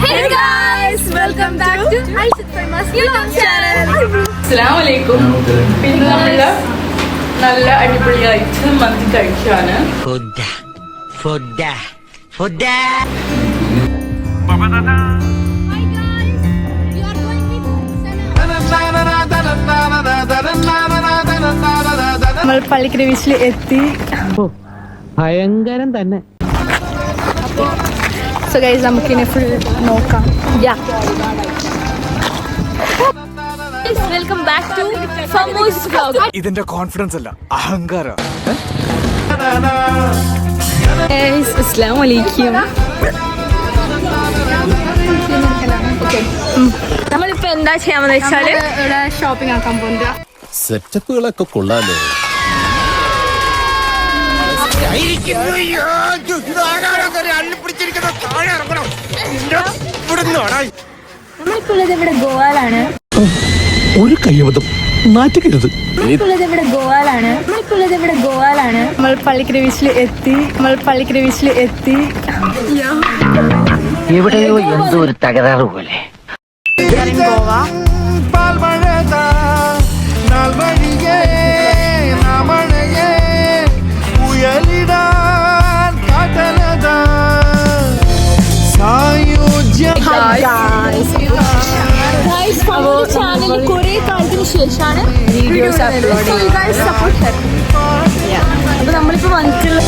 Hey guys, welcome back to Aishat Farmas YouTube channel. Assalamualaikum. പിന്നെ നമ്മള് നല്ല അടിപൊളിയായിട്ട് മന്തി കഴിക്കാണ്. Hi guys, we are going with Sana. നമ്മൾ പള്ളിക്കരവിച്ചിൽ എത്തി. ഭയങ്കരം തന്നെ. So guys, നമുക്കിനി ഫുൾ നോക്കാം. Welcome back to Famoos vlog. ഇതിന്റെ കോൺഫിഡൻസ് അല്ല, അഹങ്കാരം. Guys, Assalamualaikum. നമ്മളിപ്പോ എന്താ ചെയ്യാമെന്ന് വെച്ചാല് ഷോപ്പിംഗ് ആക്കാൻ പോകുന്നത്. സെറ്റപ്പുകളൊക്കെ കൊള്ളാലോ. നമ്മളിപ്പോ ഉള്ളത് ഇവിടെ ഗോവാലാണ്. ഒരു കയ്യബദ്ധം നാറ്റുകരുത്. നമ്മൾ പള്ളിക്കരവിച്ചിൽ എത്തി. എവിടെയോ എന്തോ ഒരു തകരാറ് പോലെ. ഗോവ. ചാനലിൽ കുറെ കാലത്തിന് ശേഷമാണ് വീഡിയോസ് അപ്ലോഡ് അപ്പൊ നമ്മളിപ്പോ വന്നിട്ടുള്ള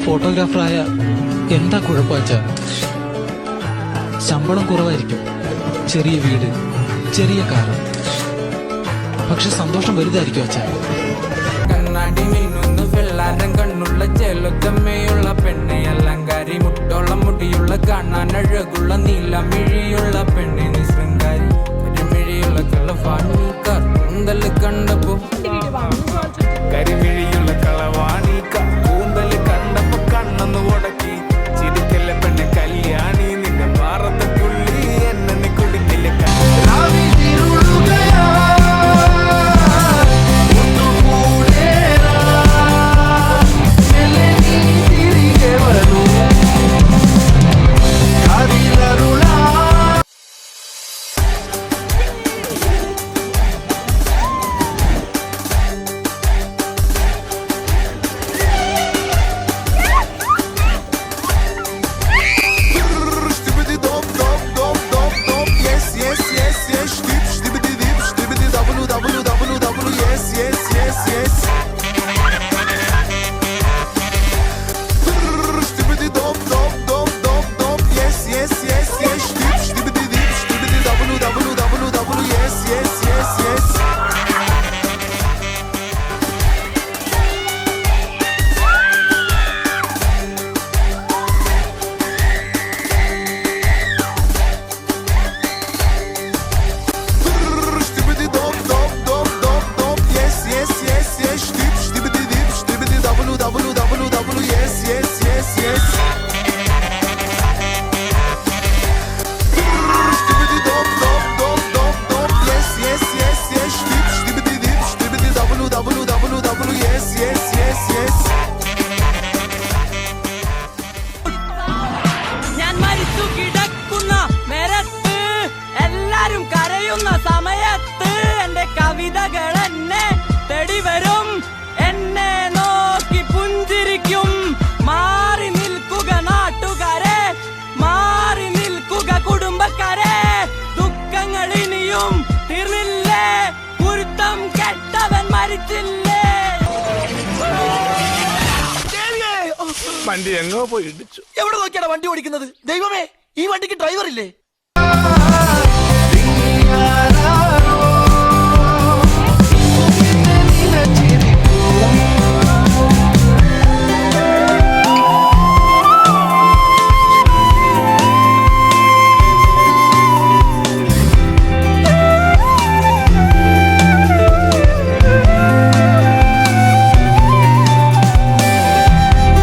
ഫോട്ടോഗ്രാഫറായ എന്താ കുഴപ്പമാച്ചാ? ശമ്പളം കുറവായിരിക്കും, ചെറിയ വീട്, ചെറിയ കാറ്, പക്ഷെ സന്തോഷം വലുതായിരിക്കും അച്ഛാ. കണ്ണാടി മിന്നുന്ന വെള്ളാരം കണ്ണുള്ള ചെലുത്തമ്മയുള്ള പെണ്ണെ, അലങ്കാരി മുട്ടോളം മുടിയുള്ള കാണാൻ അഴകുള്ള നീലമിഴിയുള്ള പെണ്ണെ, നീ ശൃംഗാരി കരിമിഴിയുള്ള കളവാണി കൂന്തൽ കണ്ടപ്പോ, കരിമിഴിയുള്ള കളവാണി കൂന്തൽ കണ്ടപ്പോ കണ്ണൊന്ന് ഉടക്കി ചിരിക്കല്ല പെണ്ണെ കല്യാണി, നിന്റെ മാറത്തെ പുള്ളി എന്നെ നീ കുടുങ്ങില്ല. സമയത്ത് എന്റെ കവിതകൾ എന്നെ തേടി വരും, എന്നെ നോക്കി പുഞ്ചിരിക്കും. മാറി നിൽക്കുക നാട്ടുകാരെ, മാറി നിൽക്കുക കുടുംബക്കാരെ, ദുഃഖങ്ങൾ ഇനിയും തീർന്നില്ലേ, കുരുത്തം കെട്ടവൻ മരിച്ചില്ലേ. വണ്ടി എങ്ങോ പോയി ഇടിച്ചു. എവിടെ നോക്കിയാണ് വണ്ടി ഓടിക്കുന്നത്? ദൈവമേ, ഈ വണ്ടിക്ക് ഡ്രൈവർ ഇല്ലേ?